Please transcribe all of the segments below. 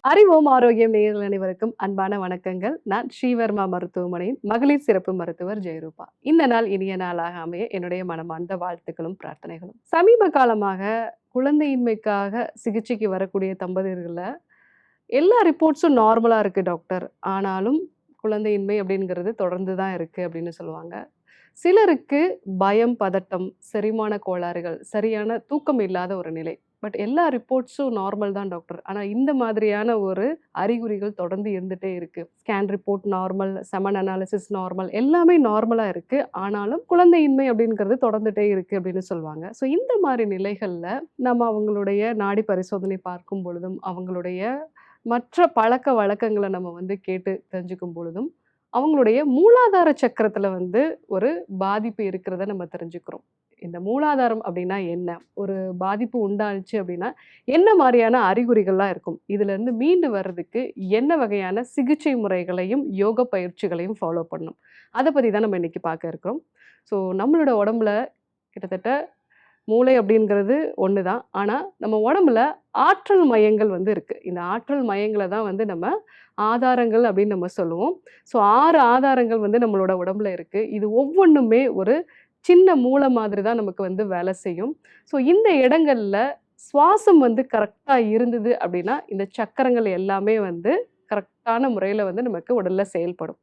அறிவோம் ஆரோக்கியம் நேயர்கள் அனைவருக்கும் அன்பான வணக்கங்கள். நான் ஸ்ரீவர்மா மருத்துவமனையின் மகளிர் சிறப்பு மருத்துவர் ஜெயரூபா. இந்த நாள் இனிய நாளாக அமைய என்னுடைய மனமார்ந்த வாழ்த்துக்களும் பிரார்த்தனைகளும். சமீப காலமாக குழந்தையின்மைக்காக சிகிச்சைக்கு வரக்கூடிய தம்பதியர்கள எல்லா ரிப்போர்ட்ஸும் நார்மலா இருக்கு டாக்டர். ஆனாலும் குழந்தையின்மை அப்படிங்கிறது தொடர்ந்து தான் இருக்கு அப்படின்னு சொல்லுவாங்க. சிலருக்கு பயம், பதட்டம், செரிமான கோளாறுகள், சரியான தூக்கம் இல்லாத ஒரு நிலை. பட் எல்லா ரிப்போர்ட்ஸும் நார்மல் தான் டாக்டர். ஆனா இந்த மாதிரியான ஒரு அறிகுறிகள் தொடர்ந்து இருந்துட்டே இருக்கு. Scan report normal, semen analysis normal, எல்லாமே நார்மலா இருக்கு. ஆனாலும் குழந்தையின்மை அப்படிங்கிறது தொடர்ந்துட்டே இருக்கு அப்படின்னு சொல்லுவாங்க. ஸோ இந்த மாரி நிலைகள்ல நம்ம அவங்களுடைய நாடி பரிசோதனை பார்க்கும் பொழுதும், அவங்களுடைய மற்ற பழக்கவழக்கங்கள நம்ம கேட்டு தெரிஞ்சுக்கும் பொழுதும், அவங்களுடைய மூலாதார சக்கரத்துல ஒரு பாதிப்பு இருக்கிறத நம்ம தெரிஞ்சுக்கிறோம். இந்த மூலாதாரம் அப்படின்னா என்ன? ஒரு பாதிப்பு உண்டானுச்சு அப்படின்னா, என்ன மாரியான அறிகுறிகள்லாம் இருக்கும்? இதிலிருந்து மீண்டு வர்றதுக்கு என்ன வகையான சிகிச்சை முறைகளையும், யோக பயிற்சிகளையும் ஃபாலோ பண்ணணும்? அத பத்தி தான் நம்ம இன்னைக்கு பார்க்க இருக்கிறோம். ஸோ நம்மளோட உடம்புல கிட்டத்தட்ட மூளை அப்படிங்கிறது ஒண்ணு தான். ஆனா, நம்ம உடம்புல ஆற்றல் மையங்கள் இருக்கு. இந்த ஆற்றல் மையங்கள தான் நம்ம ஆதாரங்கள் அப்படின்னு நம்ம சொல்லுவோம். ஸோ 6 ஆதாரங்கள் நம்மளோட உடம்புல இருக்கு. இது ஒவ்வொன்னுமே ஒரு சின்ன மூளை மாதிரி தான் நமக்கு வேலை செய்யும். ஸோ இந்த இடங்கள்ல சுவாசம் கரெக்ட்டா இருந்தது அப்படின்னா, இந்த சக்கரங்கள் எல்லாமே கரெக்ட்டான முறையில நமக்கு உடல்ல செயல்படும்.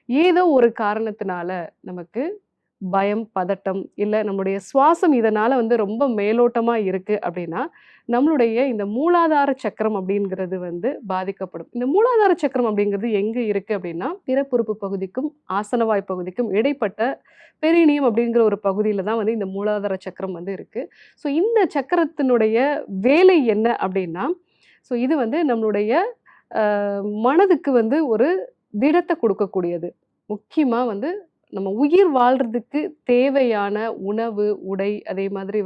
ஏதோ ஒரு காரணத்தினால நமக்கு பயம், பதட்டம், இல்ல நம்முடைய சுவாசம் இதனால ரொம்ப மேலோட்டமா இருக்கு அப்படின்னா, நம்மளுடைய இந்த மூலாதார சக்கரம் அப்படிங்கிறது பாதிக்கப்படும். இந்த மூலாதார சக்கரம் அப்படிங்கிறது எங்க இருக்கு அப்படின்னா, பிறப்புறுப்பு பகுதிக்கும், ஆசனவாய் பகுதிக்கும் இடைப்பட்ட பெரினியம் அப்படிங்கிற ஒரு பகுதியில தான் இந்த மூலாதார சக்கரம் இருக்கு. ஸோ இந்த சக்கரத்தினுடைய வேலை என்ன அப்படின்னா, ஸோ இது நம்மளுடைய அ மனதுக்கு ஒரு திடத்த குடுக்கக்கூடியது. முக்கியமா நம்ம உயிர் வாழ்றதுக்கு தேவையான உணவு, உடை, அதே மாதிரி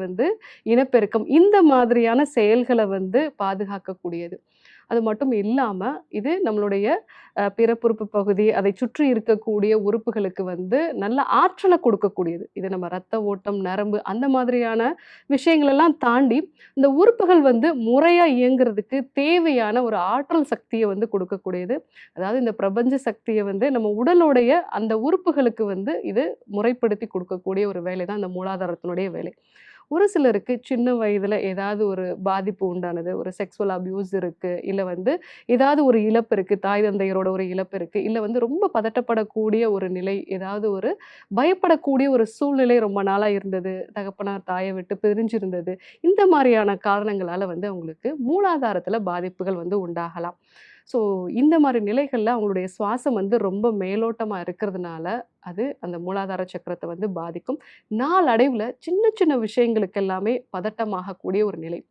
இனப்பெருக்கம் இந்த மாதிரியான செயல்கள பாதுகாக்கக்கூடியது. அது மட்டும் இல்லாம, இது நம்மளுடைய பிறப்புறுப்பு பகுதி, அதை சுற்றி இருக்கக்கூடிய உறுப்புகளுக்கு நல்ல ஆற்றல கொடுக்கக்கூடியது. இது நம்ம ரத்த ஓட்டம், நரம்பு அந்த மாதிரியான விஷயங்கள் எல்லாம் தாண்டி, இந்த உறுப்புகள் முறையா இயங்குறதுக்கு தேவையான ஒரு ஆற்றல் சக்திய கொடுக்கக்கூடியது. அதாவது இந்த பிரபஞ்ச சக்திய நம்ம உடலுடைய அந்த உறுப்புகளுக்கு இது முறைப்படுத்தி கொடுக்கக்கூடிய ஒரு வேலை தான் இந்த மூலாதாரத்தினுடைய வேலை. ஒரு சிலருக்கு சின்ன வயதில ஏதாவது ஒரு பாதிப்பு உண்டானது, ஒரு செக்ஸுவல் அபியூஸ் இருக்கு, இல்ல ஏதாவது ஒரு இழப்பு இருக்கு, தாய் தந்தையரோட ஒரு இழப்பு இருக்கு, இல்ல ரொம்ப பதட்டப்படக்கூடிய ஒரு நிலை, ஏதாவது ஒரு பயப்படக்கூடிய ஒரு சூழ்நிலை ரொம்ப நாளா இருந்தது, தகப்பனார் தாய விட்டு பிரிஞ்சிருந்தது. இந்த மாரியான காரணங்களால அவங்களுக்கு மூலாதாரத்தில பாதிப்புகள் உண்டாகலாம். ஸோ இந்த மாரி நிலைகள்ல அவங்களுடைய சுவாசம் ரொம்ப மேலோட்டமா இருக்கிறதுனால, அது அந்த மூலாதார சக்கரத்த பாதிக்கும். நாளடைவுல சின்ன சின்ன விஷயங்களுக்கு எல்லாமே பதட்டமாகக்கூடிய ஒரு நிலை.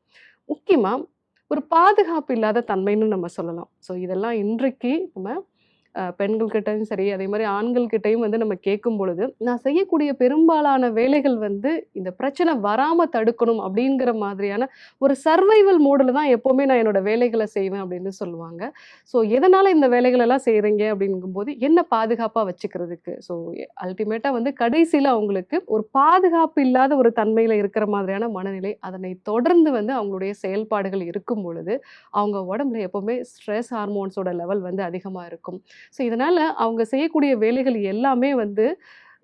முக்கியமா ஒரு பாதுகாப்பு இல்லாத தன்மைன்னு நம்ம சொல்லலாம். ஸோ இதெல்லாம் இன்றைக்கு நம்ம பெண்கள் கிட்டயும் சரி, அதே மாரி ஆண்கள் கிட்டயும் நம்ம கேட்கும் பொழுது, நான் செய்யக்கூடிய பெரும்பாலான வேலைகள் இந்த பிரச்சனை வராம தடுக்கணும் அப்படிங்கிற மாதிரியான ஒரு சர்வைவல் மோடுல தான் எப்பவுமே நான் என்னோட வேலைகள செய்வேன் அப்படின்னு சொல்லுவாங்க. ஸோ எதனால இந்த வேலைகள் எல்லாம் செய்றீங்க அப்படிங்கும்போது, என்ன பாதுகாப்பா வச்சுக்கிறதுக்கு. ஸோ அல்டிமேட்டா கடைசியில அவங்களுக்கு ஒரு பாதுகாப்பு இல்லாத ஒரு தன்மையில இருக்கிற மாதிரியான மனநிலை, அதனை தொடர்ந்து அவங்களுடைய செயல்பாடுகள் இருக்கும் பொழுது, அவங்க உடம்புல எப்பவுமே ஸ்ட்ரெஸ் ஹார்மோன்ஸோட லெவல் அதிகமா இருக்கும். ஸோ இதனால அவங்க செய்யக்கூடிய வேலைகள் எல்லாமே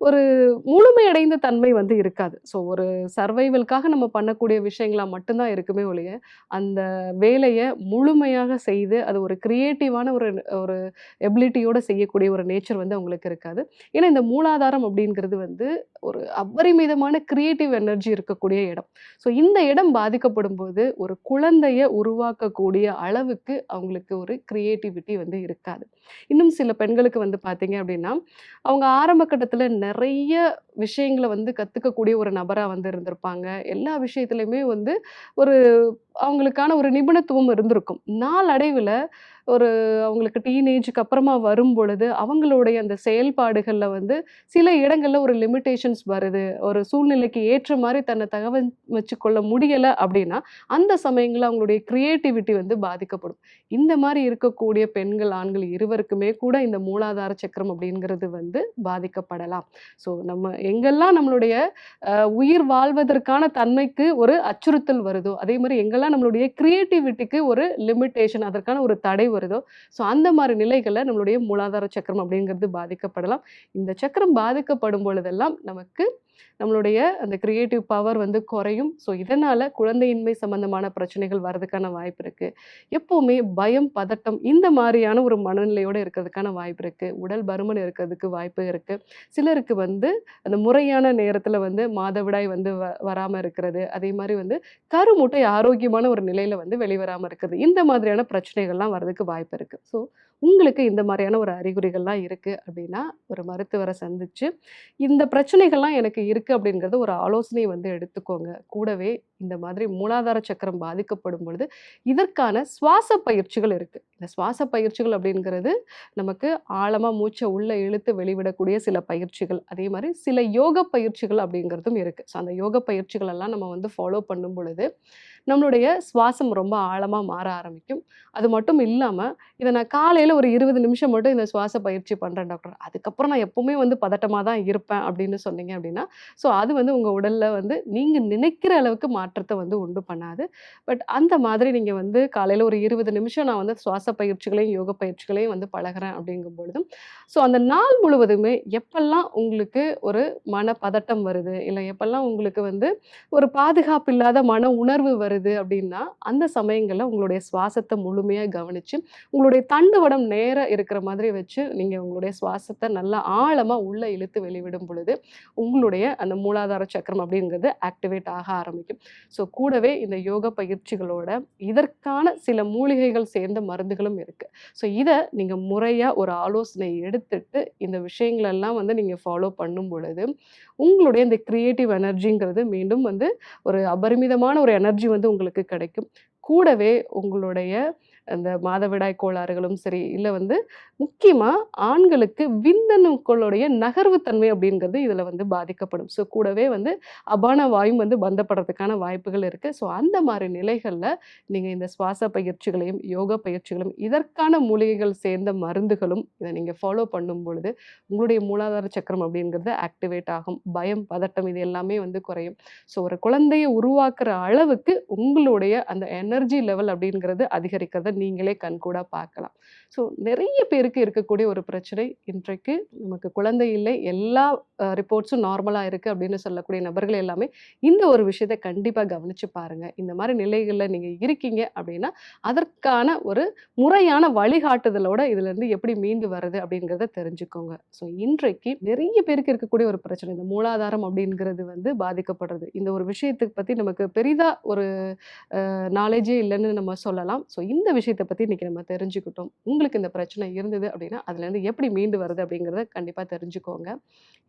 ஒரு முழுமையடைந்த தன்மை இருக்காது. ஸோ ஒரு சர்வைவல்க்காக நம்ம பண்ணக்கூடிய விஷயங்களா மட்டும் தான் இருக்குமே ஒழிய, அந்த வேலைய முழுமையாக செய்து, அது ஒரு கிரியேட்டிவான ஒரு ஒரு எபிலிட்டியோட செய்யக்கூடிய ஒரு நேச்சர் அவங்களுக்கு இருக்காது. ஏன்னா இந்த மூலாதாரம் அப்படிங்கிறது ஒரு அபரிமிதமான கிரியேட்டிவ் எனர்ஜி இருக்கக்கூடிய இடம். ஸோ இந்த இடம் பாதிக்கப்படும்போது, ஒரு குழந்தைய உருவாக்கக்கூடிய அளவுக்கு அவங்களுக்கு ஒரு கிரியேட்டிவிட்டி இருக்காது. இன்னும் சில பெண்களுக்கு பார்த்தீங்க அப்படின்னா, அவங்க ஆரம்ப கட்டத்தில நெறைய விஷயங்கள கத்துக்கக்கூடிய ஒரு நபரா இருந்திருப்பாங்க. எல்லா விஷயத்திலயுமே ஒரு அவங்களுக்கான ஒரு நிபுணத்துவம் இருந்திருக்கும். நாளடைவில ஒரு அவங்களுக்கு டீனேஜ்க்கு அப்புறமா வரும்பொழுது, அவங்களுடைய அந்த செயல்பாடுகள்ல வந்து சில இடங்கள்ல ஒரு லிமிட்டேஷன்ஸ் வருது. ஒரு சூழ்நிலைக்கு ஏற்ற மாரி தன்னை வச்சுக்கொள்ள முடியல அப்படின்னா, அந்த சமயங்கள்ல அவங்களுடைய கிரியேட்டிவிட்டி வந்து பாதிக்கப்படும். இந்த மாரி இருக்கக்கூடிய பெண்கள், ஆண்கள் இருவருக்குமே கூட இந்த மூலாதார சக்கரம் அப்படிங்கிறது வந்து பாதிக்கப்படலாம். ஸோ நம்ம எங்கெல்லாம் நம்மளுடைய உயிர் வாழ்வதற்கான தன்மைக்கு ஒரு அச்சுறுத்தல் வருதோ, அதே மாரி எங்கெல்லாம் நம்மளுடைய கிரியேட்டிவிட்டிக்கு ஒரு லிமிட்டேஷன் அதற்கான ஒரு தடை வருதோ, ஸோ அந்த மாரி நிலைகள்ல நம்மளுடைய மூலாதார சக்கரம் அப்படிங்கிறது பாதிக்கப்படலாம். இந்த சக்கரம் பாதிக்கப்படும் பொழுதெல்லாம் நமக்கு நம்மளுடைய அந்த கிரியேட்டிவ் பவர் வந்து குறையும். ஸோ இதனால குழந்தையின்மை சம்பந்தமான பிரச்சனைகள் வர்றதுக்கான வாய்ப்பு இருக்கு. எப்பவுமே பயம், பதட்டம் இந்த மாரியான ஒரு மனநிலையோட இருக்கிறதுக்கான வாய்ப்பு இருக்கு. உடல் பருமன் இருக்கிறதுக்கு வாய்ப்பு இருக்கு. சிலருக்கு வந்து அந்த முறையான நேரத்துல வந்து மாதவிடாய் வந்து வராம இருக்கிறது. அதே மாரி வந்து கருமுட்டை ஆரோக்கியமான ஒரு நிலையில வந்து வெளிவராம இருக்குது. இந்த மாதிரியான பிரச்சனைகள்லாம் வர்றதுக்கு வாய்ப்பு இருக்கு. ஸோ உங்களுக்கு இந்த மாரியான ஒரு அறிகுறிகள்லாம் இருக்கு அப்படின்னா, ஒரு மருத்துவர சந்திச்சு, இந்த பிரச்சனைகள்லாம் எனக்கு இருக்கு அப்படிங்கிறத ஒரு ஆலோசனை வந்து எடுத்துக்கோங்க. கூடவே இந்த மாதிரி மூலாதார சக்கரம் பாதிக்கப்படும் பொழுது, இதற்கான சுவாச பயிற்சிகள் இருக்கு. இந்த சுவாச பயிற்சிகள் அப்படிங்கிறது நமக்கு ஆழமா மூச்ச உள்ள இழுத்து வெளிவிடக்கூடிய சில பயிற்சிகள். அதே மாரி சில யோக பயிற்சிகள் அப்படிங்கிறதும் இருக்கு. ஸோ அந்த யோக பயிற்சிகள் எல்லாம் நம்ம வந்து ஃபாலோ பண்ணும் பொழுது, நம்மளுடைய சுவாசம் ரொம்ப ஆழமா மாற ஆரம்பிக்கும். அது மட்டும் இல்லாம, இத நான் காலையில ஒரு 20 நிமிஷம் மட்டும் இந்த சுவாச பயிற்சி பண்றேன் டாக்டர். அதுக்கப்புறம் நான் எப்பவுமே வந்து பதட்டமா தான் இருப்பேன் அப்படின்னு சொன்னீங்க அப்படின்னா, ஸோ அது வந்து உங்க உடல்ல வந்து நீங்க நினைக்கிற அளவுக்கு மாற்றத்த வந்து உண்டு பண்ணாது. பட் அந்த மாதிரி நீங்க வந்து காலையில ஒரு 20 நிமிஷம் நான் வந்து சுவாச பயிற்சிகளையும், யோக பயிற்சிகளையும் வந்து பழகுறேன் அப்படிங்கும் பொழுதும், ஸோ அந்த நாள் முழுவதுமே எப்பல்லாம் உங்களுக்கு ஒரு மனப்பதட்டம் வருது, இல்ல எப்பல்லாம் உங்களுக்கு வந்து ஒரு பாதுகாப்பு இல்லாத மன உணர்வு வருது அப்படின்னா, அந்த சமயங்கள்ல உங்களுடைய சுவாசத்த முழுமையா கவனிச்சு, உங்களுடைய தண்டுவடம் நேரா இருக்கிற மாதிரி வச்சு, நீங்க உங்களுடைய சுவாசத்த நல்லா ஆழமா உள்ள இழுத்து வெளிவிடும் பொழுது, உங்களுடைய அந்த மூலாதார சக்கரம் அப்படிங்கிறது ஆக்டிவேட் ஆக ஆரம்பிக்கும். ஸோ கூடவே இந்த யோக பயிற்சிகளோட இதற்கான சில மூலிகைகள் சேர்ந்த மருந்துகளும் இருக்கு. ஸோ இத நீங்க முறையா ஒரு ஆலோசனை எடுத்துட்டு, இந்த விஷயங்களெல்லாம் வந்து நீங்க ஃபாலோ பண்ணும் பொழுது, உங்களுடைய இந்த கிரியேட்டிவ் எனர்ஜிங்கிறது மீண்டும் வந்து ஒரு அபரிமிதமான ஒரு எனர்ஜி வந்து உங்களுக்கு கிடைக்கும். கூடவே உங்களுடைய அந்த மாதவிடாய் கோளாறுகளும் சரி, இல்ல வந்து முக்கியமா ஆண்களுக்கு விந்தணுக்களுடைய நகர்வு தன்மை அப்படிங்கிறது இதுல வந்து பாதிக்கப்படும். ஸோ கூடவே வந்து அபான வாயும் வந்து பந்தப்படுறதுக்கான வாய்ப்புகள் இருக்கு. ஸோ அந்த மாரி நிலைகள்ல நீங்க இந்த சுவாச பயிற்சிகளையும், யோகா பயிற்சிகளும், இதற்கான மூலிகைகள் சேர்ந்த மருந்துகளும் இத நீங்க ஃபாலோ பண்ணும் பொழுது, உங்களுடைய மூலாதார சக்கரம் அப்படிங்கிறது ஆக்டிவேட் ஆகும். பயம், பதட்டம் இது எல்லாமே வந்து குறையும். ஸோ ஒரு குழந்தைய உருவாக்குற அளவுக்கு உங்களுடைய அந்த எனர்ஜி லெவல் அப்படிங்கிறது அதிகரிக்கிறத நீங்களே கண்கூடா பார்க்கலாம். ஸோ நெறைய பேருக்கு இருக்கக்கூடிய ஒரு பிரச்சனை இன்றைக்கு நமக்கு குழந்தை இல்லை, எல்லா ரிப்போர்ட்ஸும் நார்மலா இருக்கு அப்படின்னு சொல்லக்கூடிய நபர்கள் எல்லாமே இந்த ஒரு விஷயத்த கண்டிப்பா கவனிச்சு பாருங்க. இந்த மாரி நிலைகள்ல நீங்க இருக்கீங்க அப்படின்னா, அதற்கான ஒரு முறையான வழிகாட்டுதலோட இதுலருந்து எப்படி மீண்டு வர்றது அப்படிங்கிறத தெரிஞ்சுக்கோங்க. ஸோ இன்றைக்கு நிறைய பேருக்கு இருக்கக்கூடிய ஒரு பிரச்சனை. இந்த மூலாதாரம் அப்படிங்கிறது வந்து பாதிக்கப்படுறது. இந்த ஒரு விஷயத்த பத்தி நமக்கு பெரிதா ஒரு நாலேட்ஜே இல்லன்னு நம்ம சொல்லலாம். ஸோ இந்த விஷயத்த பத்தி இன்னைக்கு நம்ம தெரிஞ்சுக்கிட்டோம். உங்களுக்கு இந்த பிரச்சனை இருந்தது அப்படின்னா, அதுலேருந்து எப்படி மீண்டு வருது அப்படிங்கிறத கண்டிப்பா தெரிஞ்சுக்கோங்க.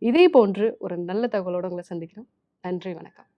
இதே போன்று ஒரு நல்ல தகவலோட உங்கள சந்திக்கிறோம். நன்றி, வணக்கம்.